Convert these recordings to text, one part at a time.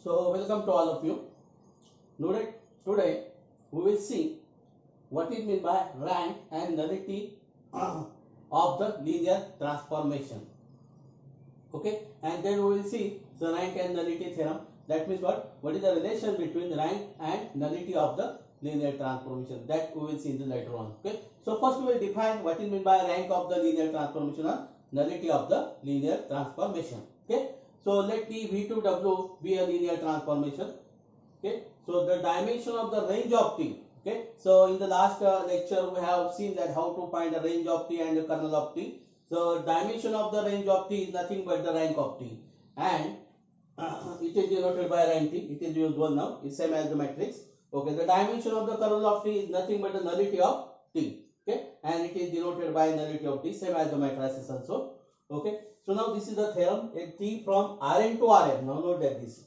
So welcome to all of you. Today we will see what is meant by rank and nullity of the linear transformation. Okay, and then we will see the rank and nullity theorem. That means what? What is the relation between rank and nullity of the linear transformation? That we will see in the later on. Okay, so first we will define what is meant by rank of the linear transformation or nullity of the linear transformation. Okay, so let the V2W be a linear transformation. Okay, so the dimension of the range of T. Okay, so in the last lecture we have seen that how to find the range of T and the kernel of T. So dimension of the range of T is nothing but the rank of T, and it is denoted by rank T. It is usual now. It's same as the matrix. Okay, the dimension of the kernel of T is nothing but the nullity of T. Okay, and it is denoted by nullity of T, same as the matrices also. Okay, so now this is the theorem. A T from Rn to Rn. Now note that this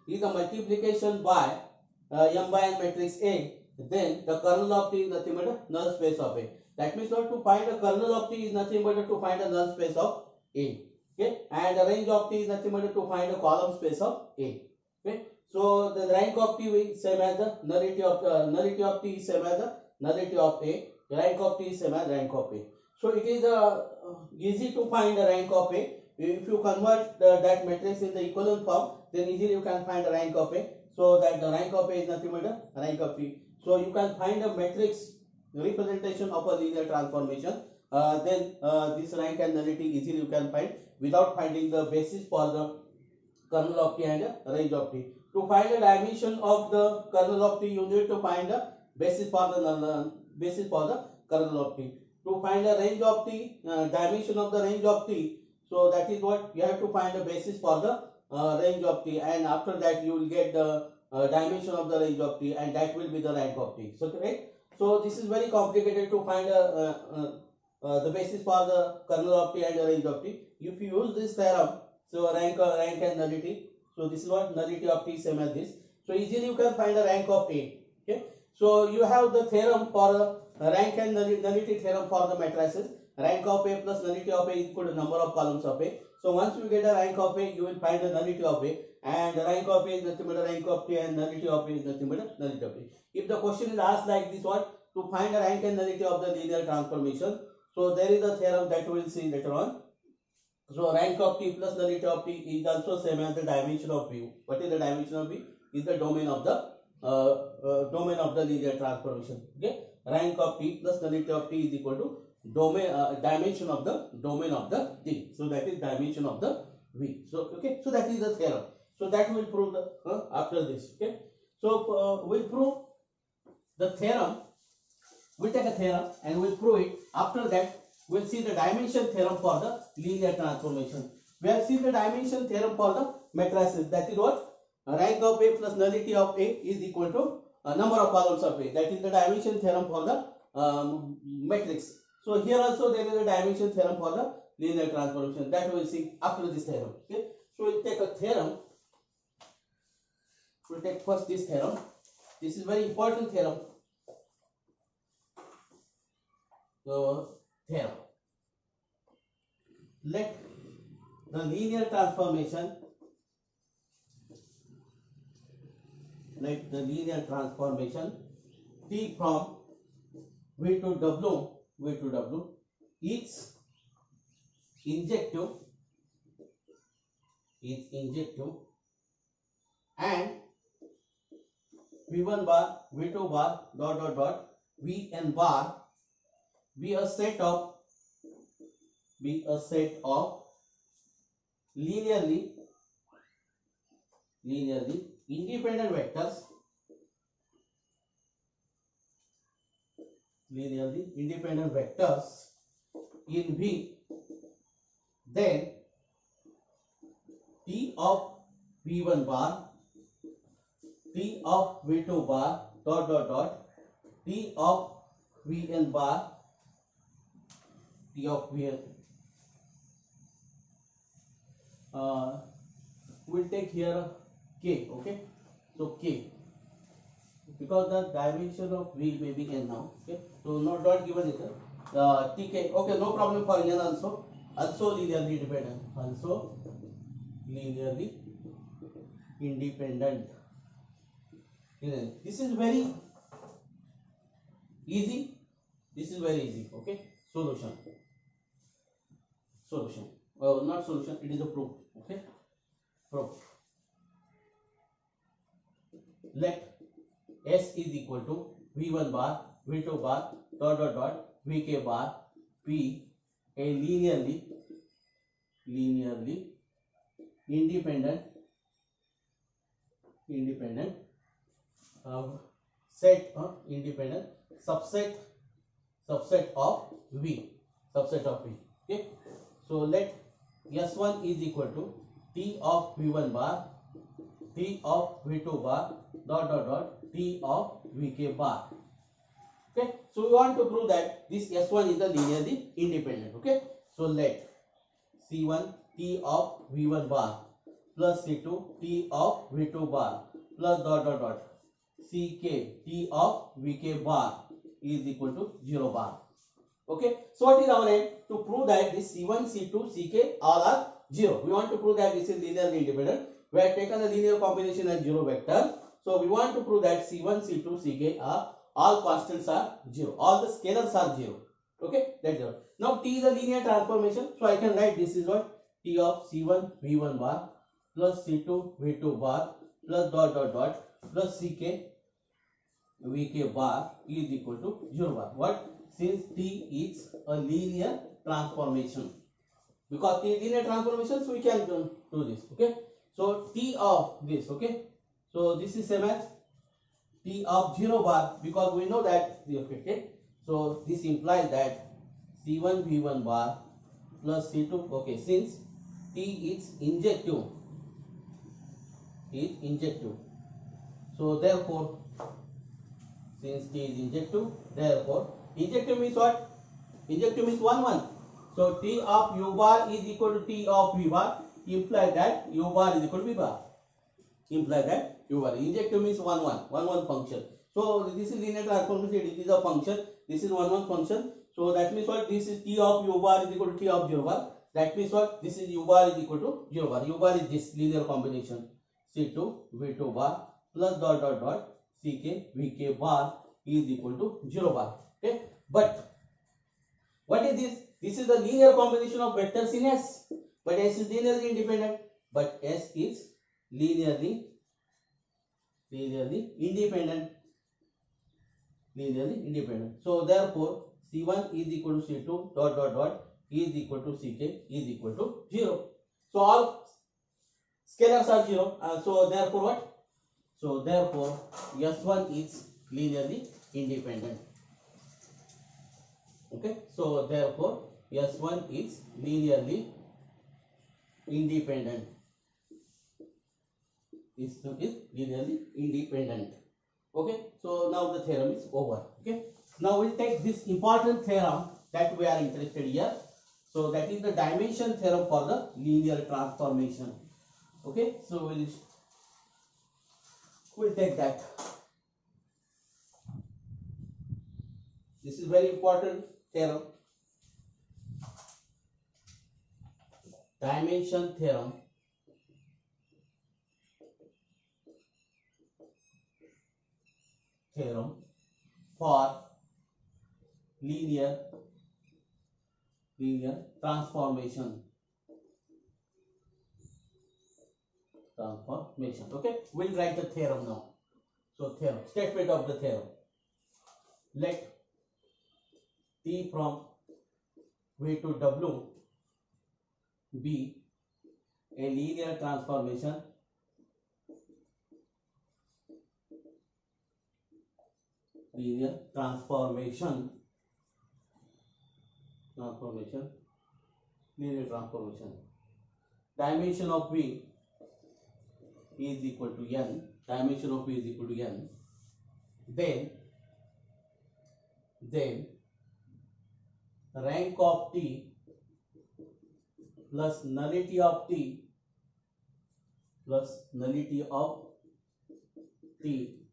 is a multiplication by M by N matrix A. Then the kernel of T is nothing but a null space of A. That means not to find a kernel of T is nothing but to find a null space of A. Okay, and the range of T is nothing but to find a column space of A. Okay, so the rank of T is same as the nullity of T is same as the nullity of A. Rank of T is same as rank of A. So it is easy to find the rank of A. If you convert that matrix in the equivalent form, then easily you can find the rank of A. So that the rank of A is nothing but the rank of T. So you can find a matrix representation of a linear transformation. Then this rank and nullity easily you can find without finding the basis for the kernel of T and the range of T. To find the dimension of the kernel of T, you need to find the basis for the kernel of T. To find the range of T, dimension of the range of T, so that is what you have to find the basis for the range of T, and after that you will get the dimension of the range of T, and that will be the rank of T. So correct. So this is very complicated to find the basis for the kernel of T and the range of T. If you use this theorem, so rank and nullity. So this is what nullity of T same as this. So easily you can find the rank of A. Okay. So you have the theorem for rank and nullity theorem for the matrices. Rank of A plus nullity of A is equal to number of columns of A. So once you get the rank of A, you will find the nullity of A, and the rank of A is nothing but the rank of T, and nullity of A is nothing but the nullity of A. If the question is asked like this, what? To find the rank and nullity of the linear transformation. So there is a theorem that we will see later on. So rank of T plus nullity of T is also same as the dimension of V. What is the dimension of V? Is the domain of the linear transformation. Okay, rank of T plus nullity of T is equal to dimension of the domain of the T. So that is dimension of the V. So okay, so that is the theorem. So that will prove the after this. Okay, so we'll prove the theorem. We'll take a theorem and we'll prove it. After that, we'll see the dimension theorem for the linear transformation. We have seen the dimension theorem for the matrices. That is what? Rank of A plus nullity of A is equal to number of columns of A. That is the dimension theorem for the matrix. So here also there is a dimension theorem for the linear transformation. That we will see after this theorem. Okay. So we'll take a theorem. We'll take first this theorem. This is very important theorem. So theorem. Let the linear transformation T from V to W is injective and V1 bar, V2 bar, Vn bar be a set of linearly independent vectors in V, then T of V1 bar, T of V2 bar, T of Vn bar, T of Vn. We'll take here K. Okay, so K, because the dimension of V may be N now. Okay, so not given it. Tk. Okay, no problem for N also linearly dependent. independent. This is very easy. This is very easy. Okay. Solution. Not solution. It is a proof. Okay. Proof. Let S is equal to V1 bar, V2 bar, dot dot dot, Vk bar be a linearly independent independent subset of V. Okay. So let S1 is equal to T of V1 bar, T of V2 bar, dot dot dot, T of Vk bar. Okay. So we want to prove that this S1 is a linearly independent. Okay. So let C1 T of V1 bar plus C2 T of V2 bar plus dot dot dot Ck T of Vk bar is equal to 0 bar. Okay. So what is our aim? To prove that this C1, C2, Ck all are 0. We want to prove that this is linearly independent. We have taken the linear combination as 0 vector. So we want to prove that C1, C2, Ck are all constants are 0. All the scalars are 0. Okay. That's 0. Now T is a linear transformation. So I can write this is what T of C1 V1 bar plus C2 V2 bar plus dot dot dot plus Ck Vk bar is equal to 0 bar. What? Since T is a linear transformation. Because T is linear transformation, so we can do this. Okay. So T of this. Okay. So this is same as T of 0 bar, because we know that the okay. So this implies that C1 V1 bar plus C2. Okay. Since T is injective. So therefore, since T is injective, therefore injective means what? Injective means 1 1. So T of U bar is equal to T of V bar, imply that U bar is equal to V bar. Injective means 1 1 function. So this is linear transformation. It is a function. This is 1 1 function. So that means what? This is T of U bar is equal to T of 0 bar. That means what? This is U bar is equal to 0 bar. U bar is this linear combination C2 V2 bar plus dot dot dot Ck Vk bar is equal to 0 bar. Okay. But what is this? This is the linear combination of vectors in S. But S is linearly independent. But S is linearly independent. So therefore C1 is equal to C2 dot dot dot is equal to Ck is equal to 0. So all scalars are 0. So therefore what? So therefore S1 is linearly independent. Okay. So therefore S1 is linearly independent. This is linearly independent. Okay. So now the theorem is over. Okay. Now we'll take this important theorem that we are interested here. So that is the dimension theorem for the linear transformation. Okay. So we'll take that. This is very important theorem. Dimension theorem for linear transformation. Okay, we'll write the theorem now. So theorem, statement of the theorem. Let T from V to W be a linear transformation dimension of V is equal to n, then rank of T plus nullity of T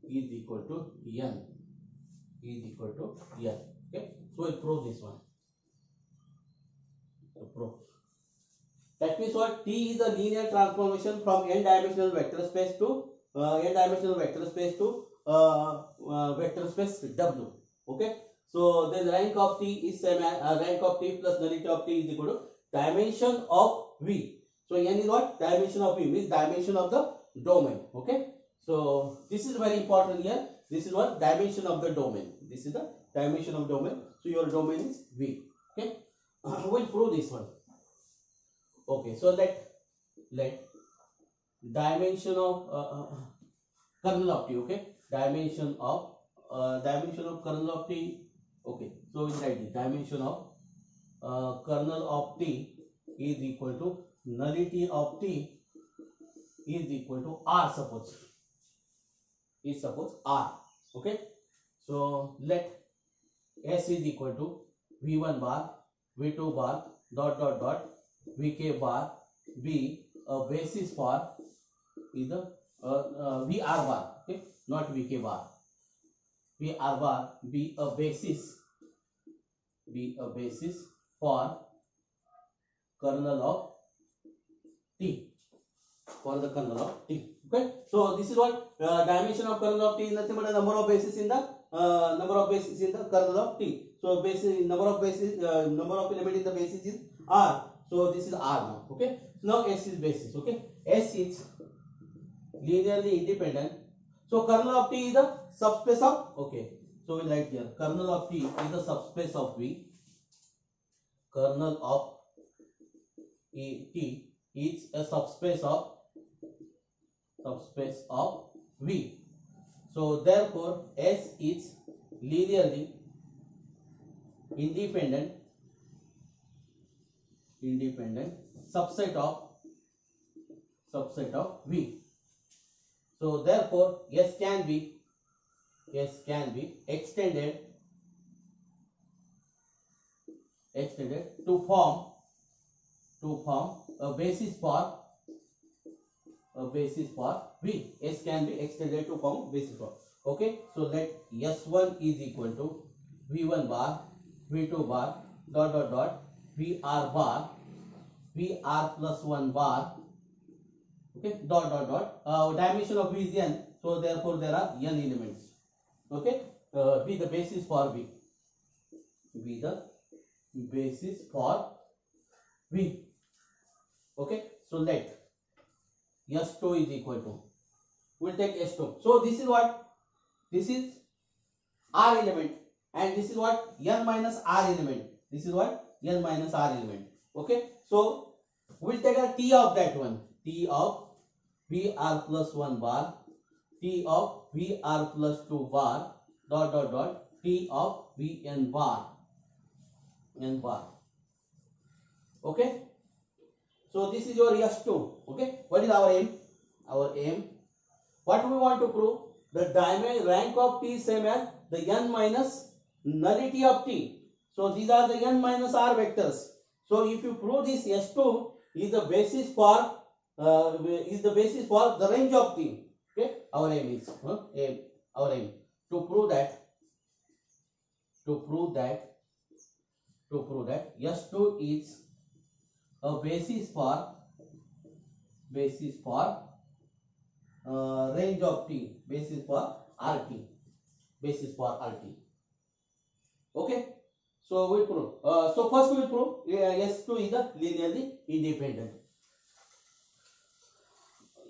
is equal to n. Okay, so we'll prove this one. That means what? T is a linear transformation from n-dimensional vector space to vector space W. Okay. So the rank of T is same as rank of T plus nullity of T is equal to dimension of V. So n is what? Dimension of V means dimension of the domain. Okay. So this is very important here. This is what? Dimension of the domain. This is the dimension of domain. So your domain is V. Okay. We'll prove this one. Okay. So let dimension of kernel of T. Okay. Dimension of kernel of T. Okay. So we'll write the dimension of kernel of T is equal to nullity of T is equal to R, suppose R. Okay. So let S is equal to V1 bar, V2 bar, Vk bar be a basis for either VR bar. Okay, not Vk bar. VR bar be a basis for kernel of T, for the kernel of T. Okay, so this is what dimension of kernel of T is nothing but the number of bases in the kernel of T. So basis number of element in the basis is R. So this is R now. Okay, now S is basis. Okay, S is linearly independent. So kernel of T is the subspace of. Okay, so we write here kernel of T is the subspace of V. Kernel of T is a subspace of V. So therefore S is linearly independent subset of V. So therefore S can be extended to form a basis for V. S can be extended to form basis for. Okay, so let S1 is equal to V1 bar, V2 bar, VR bar, VR plus 1 bar. Okay, dimension of V is n, so therefore there are n elements. Okay, be the basis for V. Be the basis for V. Okay, so let S2 is equal to, we'll take S2. So this is what? This is R element, and this is what? N minus R element. This is what? N minus R element. Okay, so we'll take a T of that one. T of VR plus 1 bar, T of VR plus 2 bar, T of Vn bar, n bar. Okay, so this is your S2. Okay, what is our aim? What we want to prove? The diamond rank of T is same as the n minus nullity of T. So these are the n minus R vectors. So if you prove this, S2 is the basis for the range of T. Okay, our aim is to prove that S2 is a basis for range of T, basis for RT. Okay, so we prove. So first we will prove S2 is a linearly independent.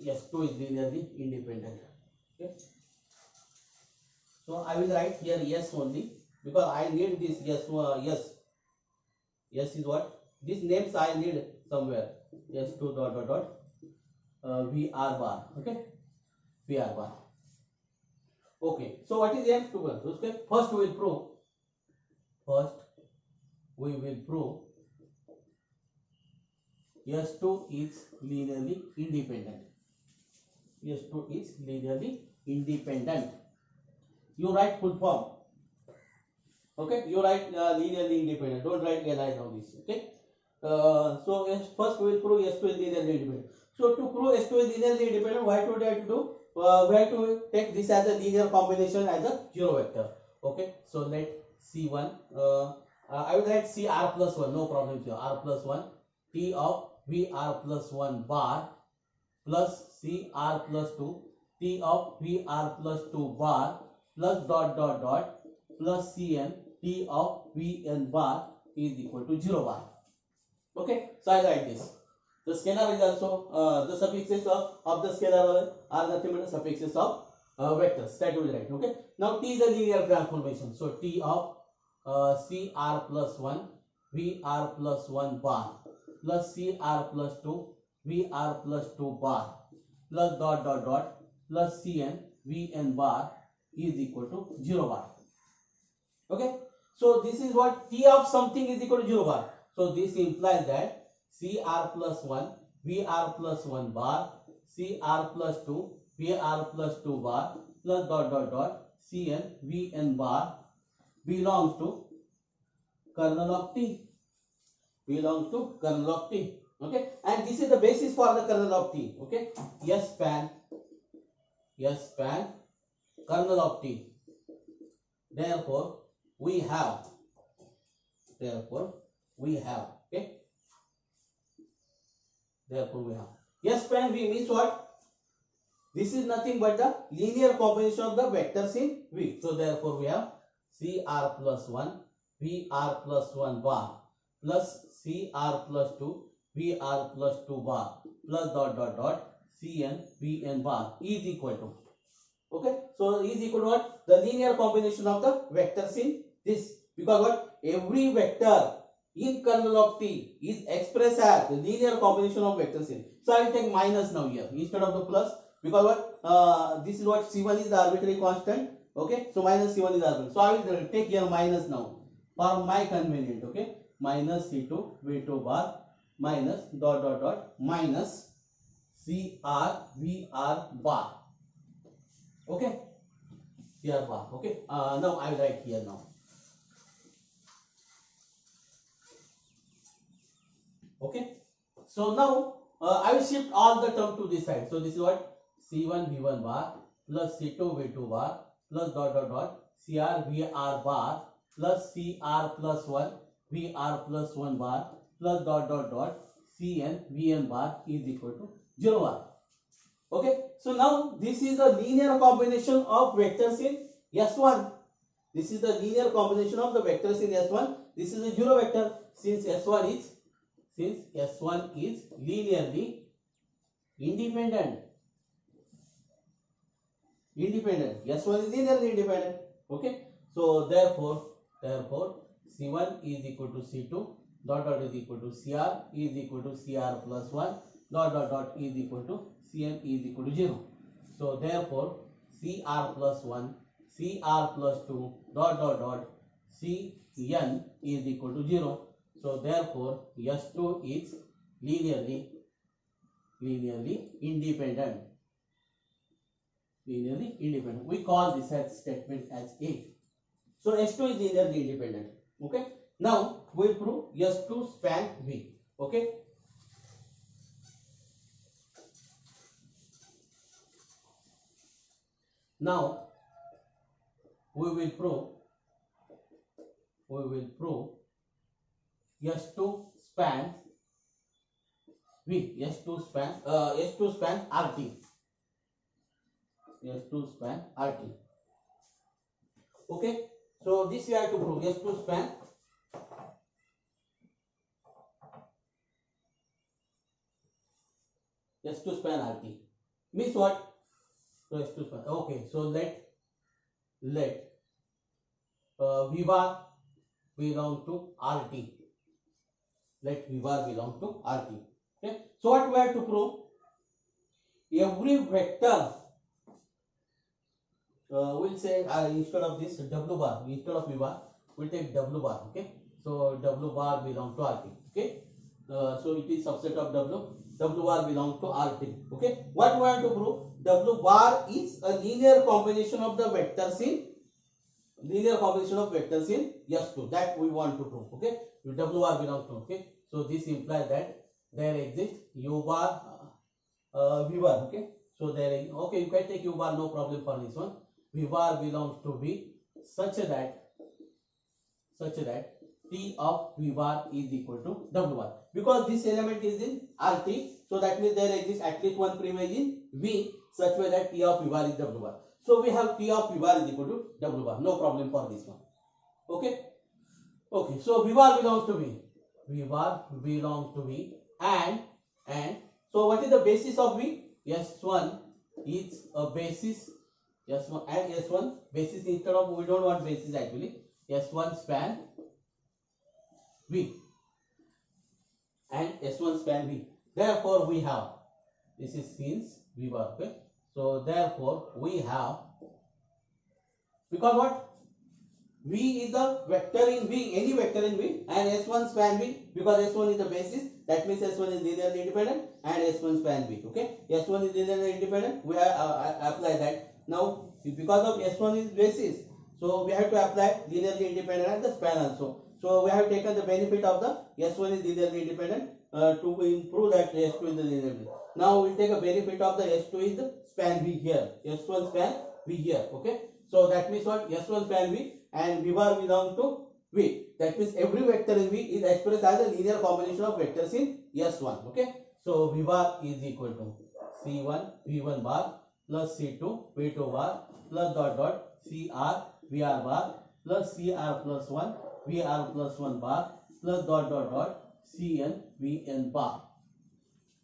S2 is linearly independent. Okay, so I will write here yes only, because I need this yes. Yes is what? These names I need somewhere. S2 VR bar. Okay, VR bar. Okay, so what is M2? Okay, first we will prove S2 is linearly independent. S2 is linearly independent. You write full form. Okay, you write linearly independent. Don't write Li now this. Okay. So first we will prove S2 is linearly independent. So to prove S2 is linearly independent, what do we have to do? We have to take this as a linear combination as a zero vector. Okay. So let C1. I will write CR plus 1. No problem here. R plus 1. T of VR plus 1 bar plus CR plus 2 T of VR plus 2 bar plus dot dot dot plus Cn T of Vn bar is equal to 0 bar. Okay, so I write this. The scalar is also the suffixes of the scalar are nothing but the suffixes of vectors. That will write. Okay. Now T is a linear transformation. So T of CR plus 1 VR plus 1 bar plus CR plus 2 VR plus 2 bar plus dot dot dot plus Cn Vn bar is equal to 0 bar. Okay. So this is what T of something is equal to 0 bar. So this implies that CR plus 1 VR plus 1 bar CR plus 2 VR plus 2 bar plus dot dot dot Cn Vn bar belongs to kernel of T. Belongs to kernel of T. Okay, and this is the basis for the kernel of T. Okay, S span kernel of T. Therefore we have okay, therefore we have S span V means what? This is nothing but the linear combination of the vectors in V. So therefore we have CR plus 1 VR plus 1 bar plus CR plus 2 VR plus 2 bar plus dot dot dot Cn Vn bar is equal to, okay, so is equal to what? The linear combination of the vectors in this, because what? Every vector in kernel of T is expressed as the linear combination of vectors in. So I will take minus now here instead of the plus, because what? This is what C1 is the arbitrary constant. Okay, so minus C1 is arbitrary. So I will take here minus now for my convenient. Okay, minus C2 V2 bar minus dot dot dot minus CR VR bar. Okay, CR bar. Okay, now I will write here now. Okay, so now I will shift all the term to this side. So this is what? C1 V1 bar plus C2 V2 bar plus dot dot dot CR VR bar plus CR plus 1 VR plus 1 bar plus dot dot dot Cn Vn bar is equal to 0 bar. Okay, so now this is the linear combination of vectors in S1. This is the linear combination of the vectors in S1. This is a 0 vector since S1 is linearly independent. S1 is linearly independent. Okay, so therefore C1 is equal to C2 dot dot is equal to CR is equal to CR plus 1 dot dot dot is equal to Cn is equal to 0. So therefore CR plus 1 CR plus 2 dot dot dot Cn is equal to 0. So therefore S2 is linearly independent. We call this as statement as A. So S2 is linearly independent. Okay. Now we prove S2 span V. Okay. Now we will prove S2 spans V. S2 span RT. S2 span RT. Okay. So this we have to prove S2 span RT means what? So S2 span. Okay. So let V bar belong to RT. Let V bar belong to RT. Okay. So what we have to prove? Every vector. We'll say instead of this W bar, instead of V bar, we'll take W bar. Okay. So W bar belong to RT. Okay. So it is subset of W. W bar belong to RT. Okay. What we have to prove? W bar is a linear combination of the vectors in S2. That we want to prove. Okay. W bar belongs to. Okay. So this implies that there exists U bar, V bar. Okay. So there is, okay, you can take U bar, no problem for this one. V bar belongs to V such that T of V bar is equal to W bar. Because this element is in RT, so that means there exists at least one preimage in V such way that T of V bar is W bar. So we have T of V bar is equal to W bar. No problem for this one. Okay. Okay. So V bar belongs to V. V bar belongs to V, and so what is the basis of V? S1 is a basis. S1 and S1 basis, instead of, we don't want basis actually. S1 span V and S1 span V. Therefore we have, this is since V bar. Okay. So therefore we have, because what? V is the vector in V, any vector in V, and S1 span V, because S1 is the basis, that means S1 is linearly independent, and S1 span V. Okay, S1 is linearly independent, we have apply that. Now because of S1 is basis, so we have to apply linearly independent and the span also. So we have taken the benefit of the S1 is linearly independent to improve that S2 is the linearly independent. Now we will take a benefit of the S2 is the span V here, S1 span V here. Okay, so that means what? S1 span V and V bar belongs to V. That means every vector in V is expressed as a linear combination of vectors in S1. Okay, so V bar is equal to C1 V1 bar plus C2 V2 bar plus dot dot CR VR bar plus CR plus 1 VR plus 1 bar plus dot dot dot CN VN bar.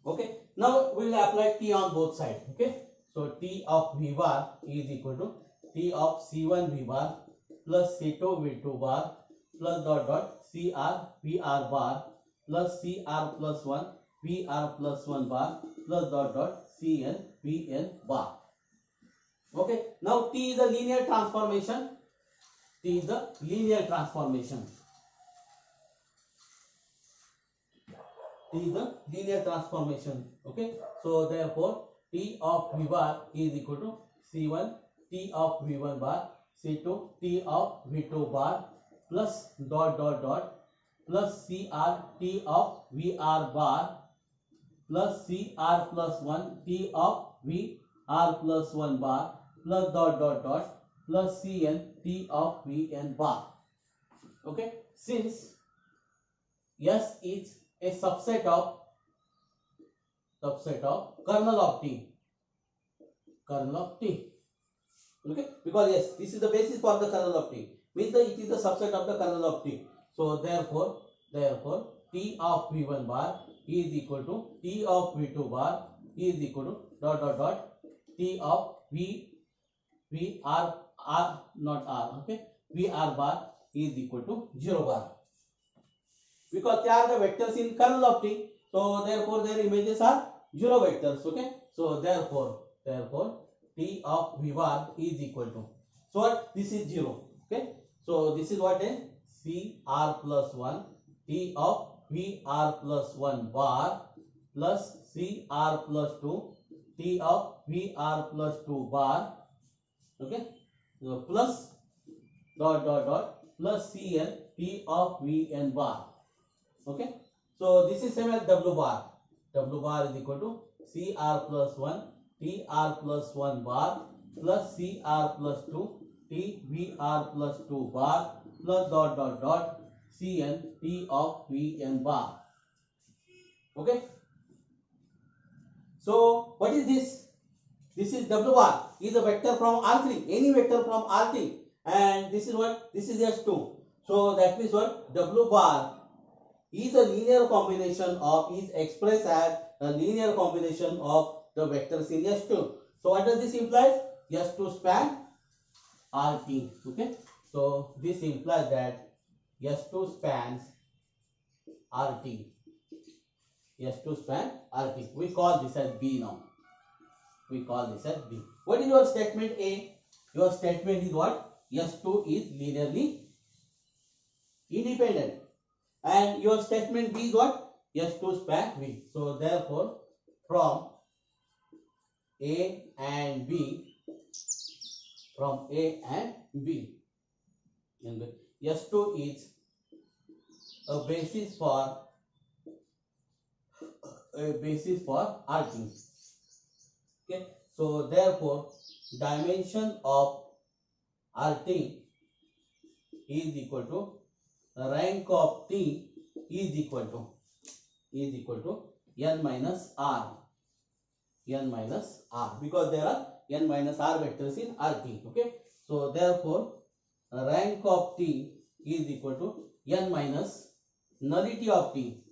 Okay, now we will apply T on both sides. Okay, so T of V bar is equal to T of C1 V bar plus C2 V2 bar plus dot dot CR VR bar plus CR plus 1 VR plus 1 bar plus dot dot CN VN bar. Okay, now T is a linear transformation. T is the linear transformation. T is the linear transformation. Okay, so therefore T of V bar is equal to C1 T of V1 bar C2 T of V2 bar plus dot dot dot plus CR T of VR bar plus CR plus 1 T of VR plus 1 bar plus dot dot dot plus CN T of VN bar. Okay, since S is a subset of kernel of T. Okay, because yes, this is the basis for the kernel of T, means that it is the subset of the kernel of T. So therefore T of V1 bar is equal to T of V2 bar is equal to dot dot dot T of VR bar is equal to 0 bar, because they are the vectors in kernel of T. So therefore their images are 0 vectors. Okay, so therefore T of V bar is equal to, so what? This is 0. Okay, so this is what? A CR plus 1 T of VR plus 1 bar plus CR plus 2 T of VR plus 2 bar. Okay, so plus dot dot dot plus CN T of VN bar. Okay, so this is same as W bar. W bar is equal to CR plus 1 TR plus 1 bar plus CR plus 2 TVR plus 2 bar plus dot dot dot CN T of VN bar. Okay, so what is this? This is W bar, is a vector from R3, any vector from R3, and this is what? This is S2. So that means what? W bar is a linear combination of, is expressed as a linear combination of the vectors in S2. So what does this imply? S2 span RT. Okay, so this implies that S2 spans RT. S2 span RT. We call this as B now. We call this as B. What is your statement A? Your statement is what? S2 is linearly independent. And your statement B is what? S2 span V. So therefore, from A and B, S2 is a basis for RT. Okay, so therefore dimension of RT is equal to rank of T is equal to n minus r, because there are n minus r vectors in Rt. Okay, so therefore rank of T is equal to n minus nullity of T,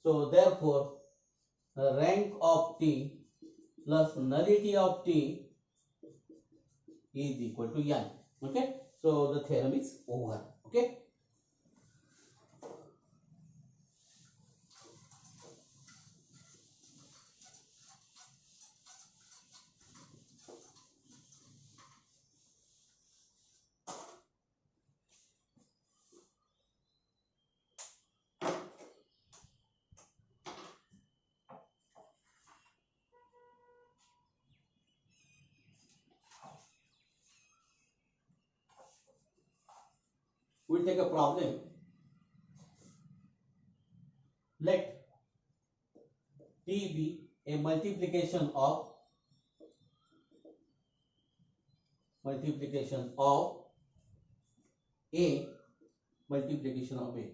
so therefore rank of T plus nullity of T is equal to n. Okay, so the theorem is over. Okay, we'll take a problem. Let T be a multiplication of A multiplication of A.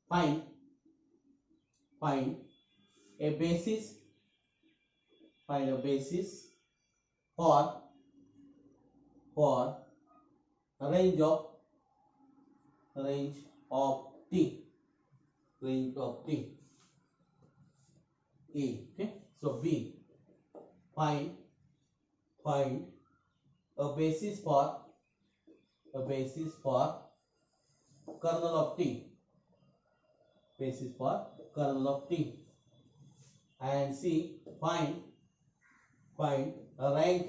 Find a basis for range of T A. Okay, so B, find a basis for kernel of T, and C, find a rank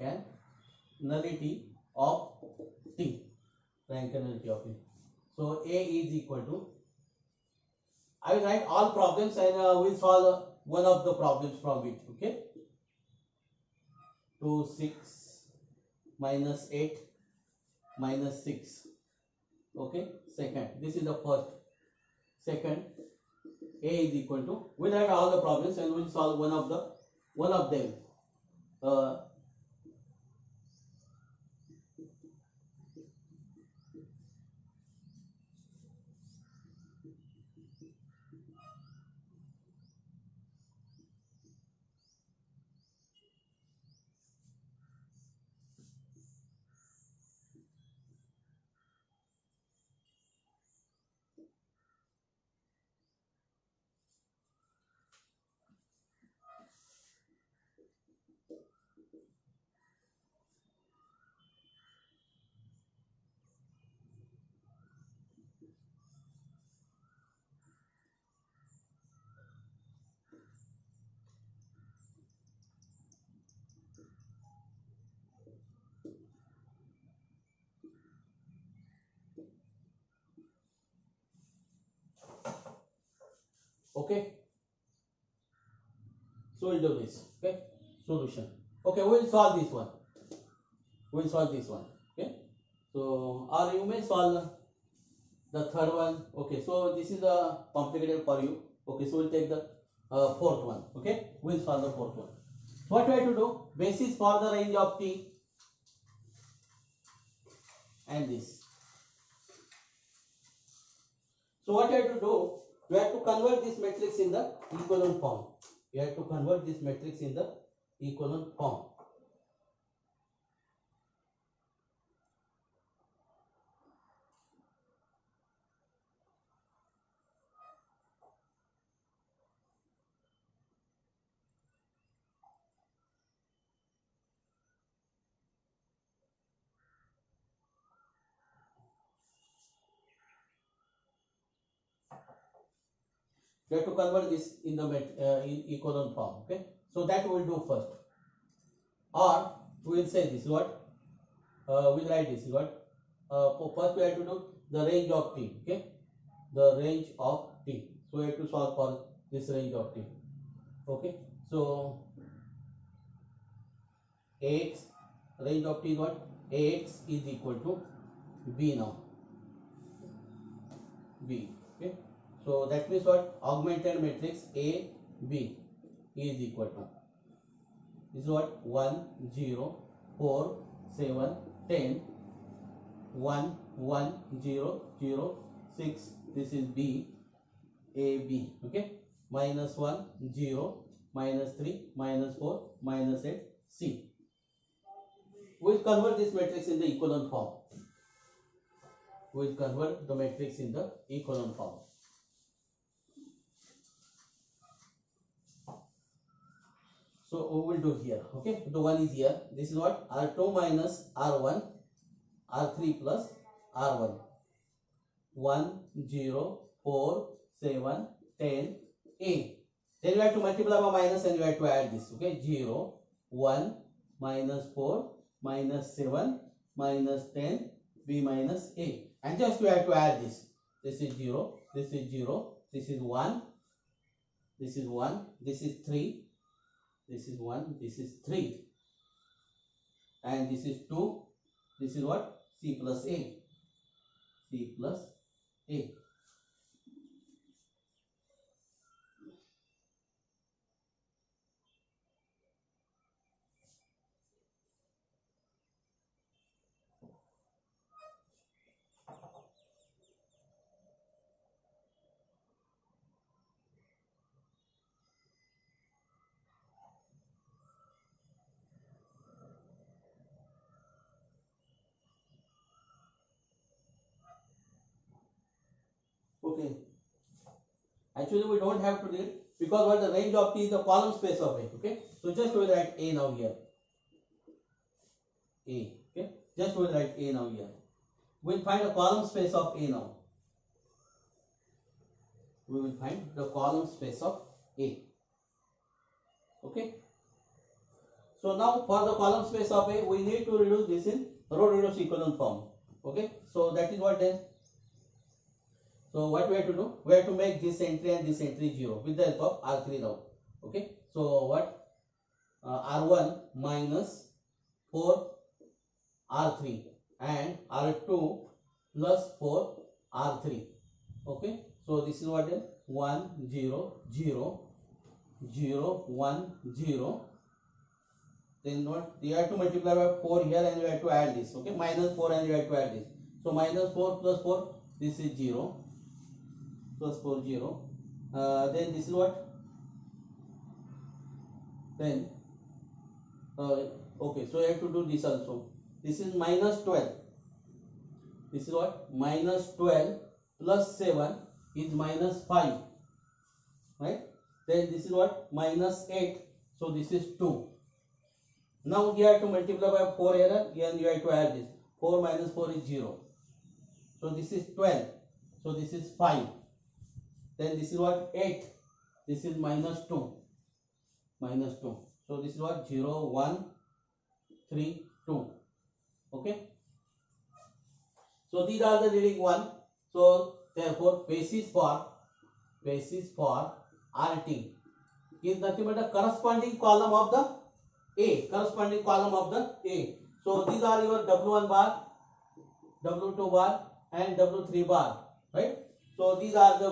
and nullity of T, So A is equal to, I will write all problems and we'll solve one of the problems from it. Okay, 2, 6 minus 8 minus 6. Okay, second, this is the first. Second, A is equal to, we'll write all the problems and we'll solve one of them. Okay, so we'll do this. Okay, solution. Okay, we'll solve this one. Okay, so or you may solve the third one. Okay, so this is complicated for you. Okay, so we'll take the fourth one. Okay, we'll solve the fourth one. What we have to do? Basis for the range of T and this. So what you have to do? You have to convert this matrix in the echelon form. You have to convert this matrix in the echelon form. You have to convert this in the in echelon form. Okay, so that we will do first, or we will say this what we'll write this what first we have to do the range of T. Okay, the range of T. So we have to solve for this range of T. Okay, so Ax, range of T is what? Ax is equal to B now. B. Okay, so that means what? Augmented matrix A B is equal to, this is what? 1 0 4, 7, 10, 1, 1, 0, 0, 6. This is B, A, B. Okay. Minus 1, 0, minus 3, minus 4, minus 8, C. We'll convert this matrix in the echelon form. We'll convert the matrix in the echelon form. So we will do here. Okay. The one is here. This is what? R2 minus R1, R3 plus R1. 1, 0, 4, 7, 10, A. Then you have to multiply by minus and you have to add this. Okay. 0, 1, minus 4, minus 7, minus 10, B minus A. And just you have to add this. This is 0, this is 0, this is 1, this is 1, this is 3, this is 1, this is 3. And this is 2, this is what? C plus A. C plus A. Okay. Actually, we don't have to do it because what the range of T is the column space of A. Okay. So just we will write A now here. A. Okay. Just we will write A now here. We will find the column space of A now. We will find the column space of A. Okay. So now for the column space of A, we need to reduce this in row reduced echelon form. Okay. So that is what then. So what we have to do? We have to make this entry and this entry 0 with the help of R3 now. Okay. So what? R1 minus 4 R3 and R2 plus 4 R3. Okay. So this is what then? 1, 0, 0, 0, 1, 0. Then what? You have to multiply by 4 here and you have to add this. Okay. Minus 4 and you have to add this. So minus 4 plus 4. This is 0. Plus 4, 0. Then this is what? Then okay, so you have to do this also. This is minus 12. This is what? Minus 12 plus 7 is minus 5. Right? Then this is what? Minus 8. So this is 2. Now you have to multiply by 4 here and you have to add this. 4 minus 4 is 0. So this is 12. So this is 5. Then this is what? 8. This is minus 2. Minus 2. So this is what? 0, 1, 3, 2. Okay. So these are the leading one. So therefore basis for RT is nothing but the corresponding column of the A. Corresponding column of the A. So these are your W1 bar, W2 bar and W3 bar. Right. So these are the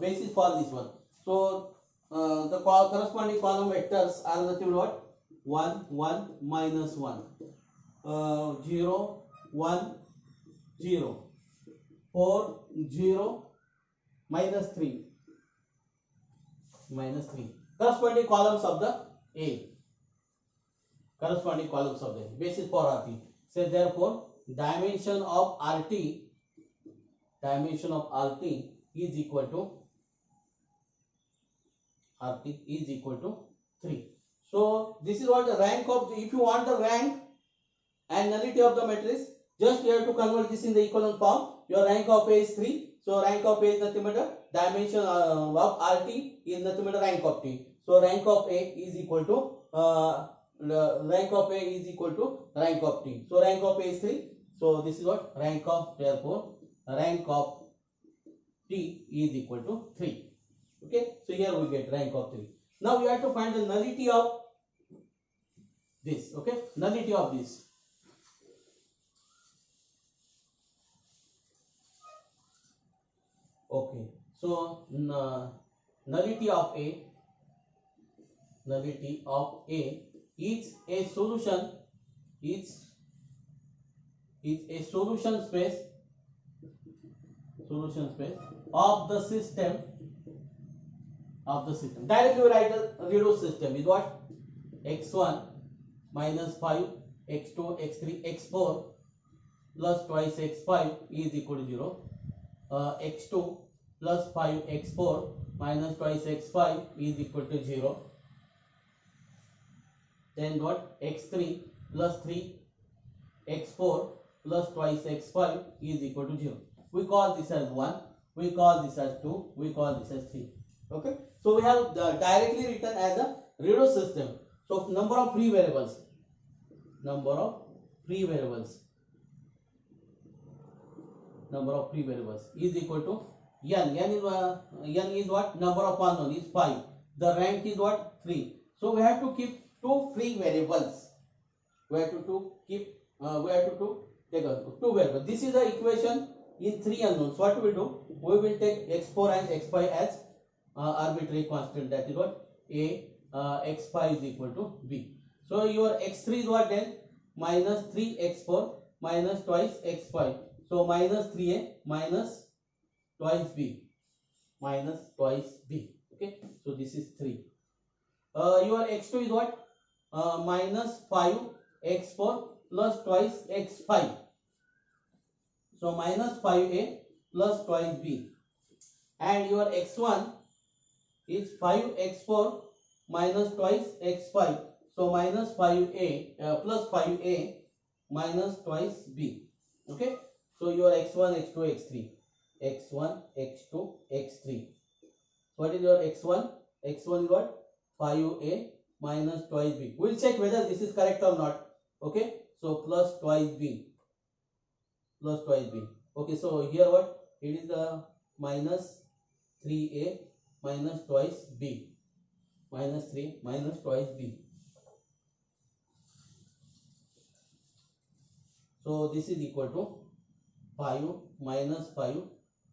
basis for this one. So the corresponding column vectors are nothing but what? 1, 1, minus 1, 0, 1, 0, 4, 0, minus 3, minus 3. Corresponding columns of the A. Corresponding columns of the A. Basis for RT. So therefore, dimension of RT is equal to 3. So this is what the rank of, if you want the rank and nullity of the matrix, just you have to convert this in the echelon form. Your rank of A is 3. So rank of A is nothing but the dimension of RT is nothing but the rank of T. So rank of A is equal to rank of A is equal to rank of T. So rank of A is 3. So this is what? Rank of, therefore rank of T is equal to 3. Okay. So here we get rank of 3. Now we have to find the nullity of this. Okay. Nullity of this. Okay. So nullity of A is a solution is a solution space of the system. Directly we write the reduced system is what? x1 minus 5, x2, x3, x4 plus twice x5 is equal to 0. X2 plus 5 x4 minus twice x5 is equal to 0. Then what? x3 plus 3 x4 plus twice x5 is equal to 0. We call this as 1, we call this as 2, we call this as 3. Okay, so we have directly written as a reduced system. So number of free variables is equal to n. N is what? Number of unknown is 5. The rank is what? 3. So we have to keep two free variables. We have to take two variables. This is the equation in 3 unknowns. What we do? We will take x4 and x5 as arbitrary constant. That is what? A x5 is equal to b. So your x3 is what then? Minus 3x4 minus twice x5. So minus 3a minus twice b. Okay. So this is 3. Your x2 is what? Minus 5x4 plus twice x5. So minus 5a plus twice b. And your x1 is 5x4 minus twice x5. So minus 5a plus 5a minus twice b. Okay. So your x1, x2, x3. x1, x2, x3. What is your x1? x1 is what? 5a minus twice b. We will check whether this is correct or not. Okay. So plus twice b. Okay. So here what? It is the minus 3a minus twice b. Minus 3 minus twice b. So this is equal to 5 minus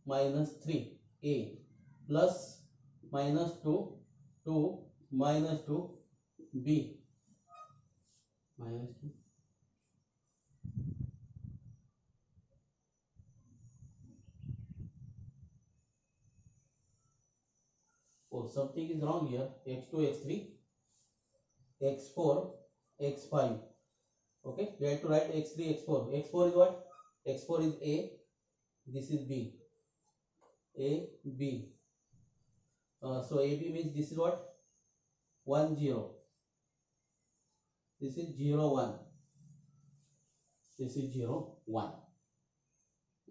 3a plus minus 2 minus 2 b minus 2. Oh, something is wrong here. x2, x3, x4, x5. Okay, we have to write x3, x4. x4 is what? x4 is a, this is b. A, b. So AB means this is what? 1, 0. This is 0, 1. This is 0, 1.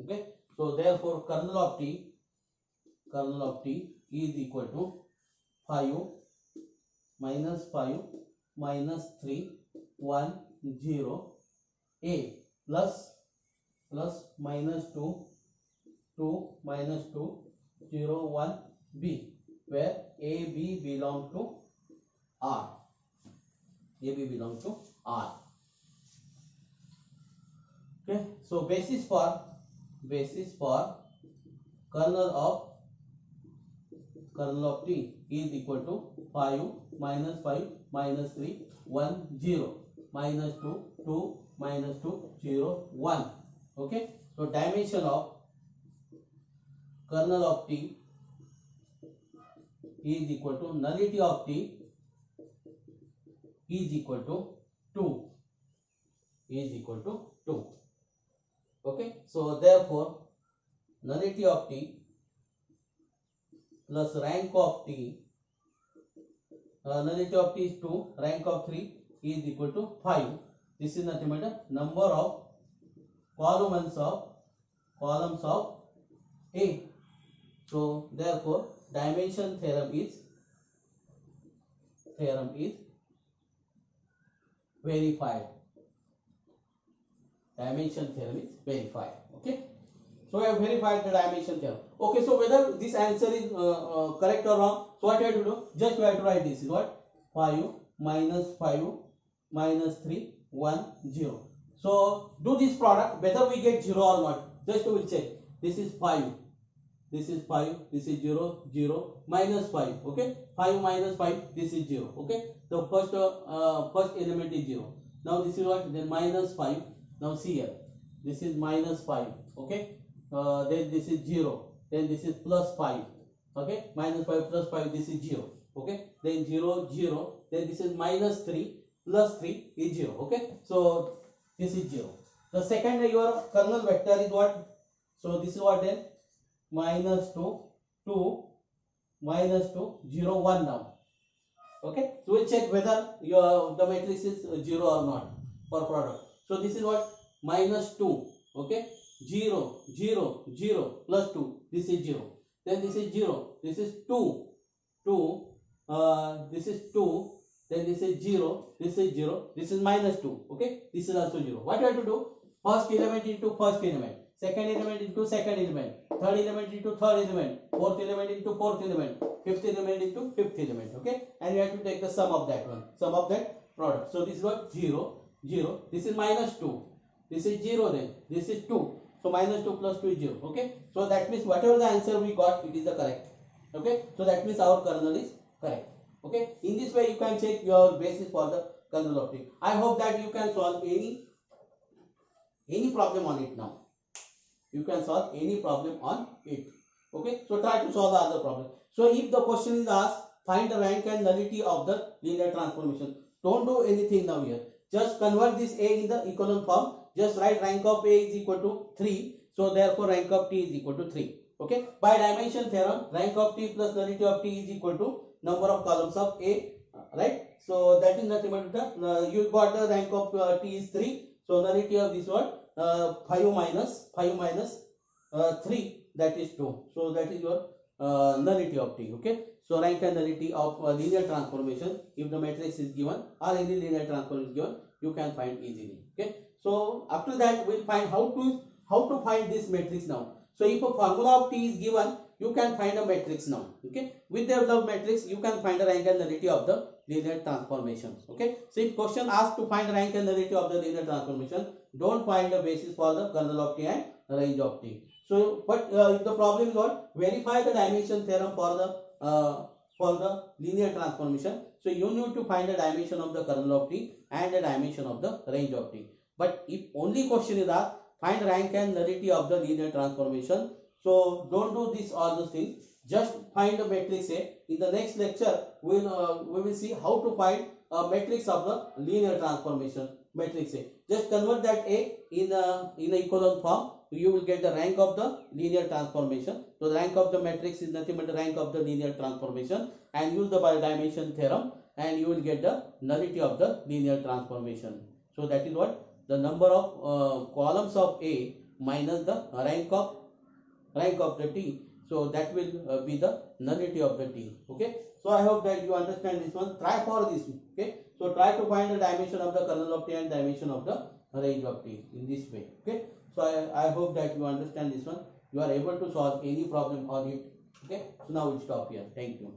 Okay. So therefore kernel of T is equal to 5 minus 3 1 0 a plus minus 2 minus 2 0 1 b, where a b belong to R. Okay, so basis for kernel of T is equal to 5 minus 3 1 0 minus 2 minus 2 0 1. Okay, so dimension of kernel of T is equal to nullity of T is equal to 2. Okay, so therefore nullity of T plus rank of T, nullity of T is 2, rank of 3 is equal to 5. This is nothing but number of columns of A. So therefore dimension theorem is verified. Dimension theorem is verified. Okay. So I have verified the dimension theorem. Okay. So whether this answer is correct or wrong, so what you have to do? Just you have to write this is what? 5 minus 3 1 0. So do this product whether we get 0 or not. Just we will check. This is 5. This is 5. This is 0 0 minus 5. Okay. 5 minus 5. This is 0. Okay. The first element is 0. Now this is what? Then minus 5. Now see here. This is minus 5. Okay. Then this is 0. Then this is plus 5. Okay. Minus 5 plus 5. This is 0. Okay. Then 0, 0. Then this is minus 3. Plus 3 is 0. Okay. So this is 0. The second your kernel vector is what? So this is what then? Minus 2, 2, minus 2, 0, 1 now. Okay, so we'll check whether the matrix is 0 or not for product. So this is what? Minus 2. Okay, 0, 0, 0 plus 2. This is 0. Then this is 0. This is 2, 2. This is 2. Then this is 0. This is 0. This is minus 2. Okay, this is also 0. What you have to do? First element into first element. Second element into second element. Third element into third element. Fourth element into fourth element. Fifth element into fifth element. Okay, and you have to take the sum of that one, sum of that product. So this is what? 0, 0. This is minus 2. This is 0. Then this is 2. So minus 2 plus 2 is 0. Okay, so that means whatever the answer we got, it is the correct. Okay, so that means our kernel is correct. Okay, in this way you can check your basis for the kernel of T. I hope that you can solve any problem on it now. You can solve any problem on it. Okay, so try to solve the other problem. So if the question is asked, find the rank and nullity of the linear transformation. Don't do anything now here. Just convert this A in the echelon form. Just write rank of A is equal to 3. So therefore rank of T is equal to 3. Okay, by dimension theorem, rank of T plus nullity of T is equal to number of columns of A. Right. So that is nothing but the you got the rank of T is 3. So nullity of this one 5 minus 3, that is 2. So that is your nullity of T. Okay, so rank and nullity of linear transformation, if the matrix is given or any linear transformation is given, you can find easily. Okay, so after that we'll find how to find this matrix now. So if a formula of T is given, you can find a matrix now. Okay, with the matrix you can find the rank and nullity of the linear transformations. Okay, so if question asks to find rank and nullity of the linear transformation, don't find the basis for the kernel of T and range of T. So but if the problem is what? Verify the dimension theorem for the linear transformation. So you need to find the dimension of the kernel of T and the dimension of the range of T. But if only question is asked, find rank and nullity of the linear transformation. So don't do this all those things. Just find the matrix A. In the next lecture, we will see how to find a matrix of the linear transformation. Matrix A. Just convert that A in a echelon form. You will get the rank of the linear transformation. So the rank of the matrix is nothing but the rank of the linear transformation, and use the dimension theorem, and you will get the nullity of the linear transformation. So that is what? The number of columns of A minus the rank of the T. So that will be the nullity of the T. Okay, so I hope that you understand this one. Try for this. Okay, so try to find the dimension of the kernel of T and dimension of the range of T in this way. Okay, so I hope that you understand this one. You are able to solve any problem on it. Okay, so now we'll stop here. Thank you.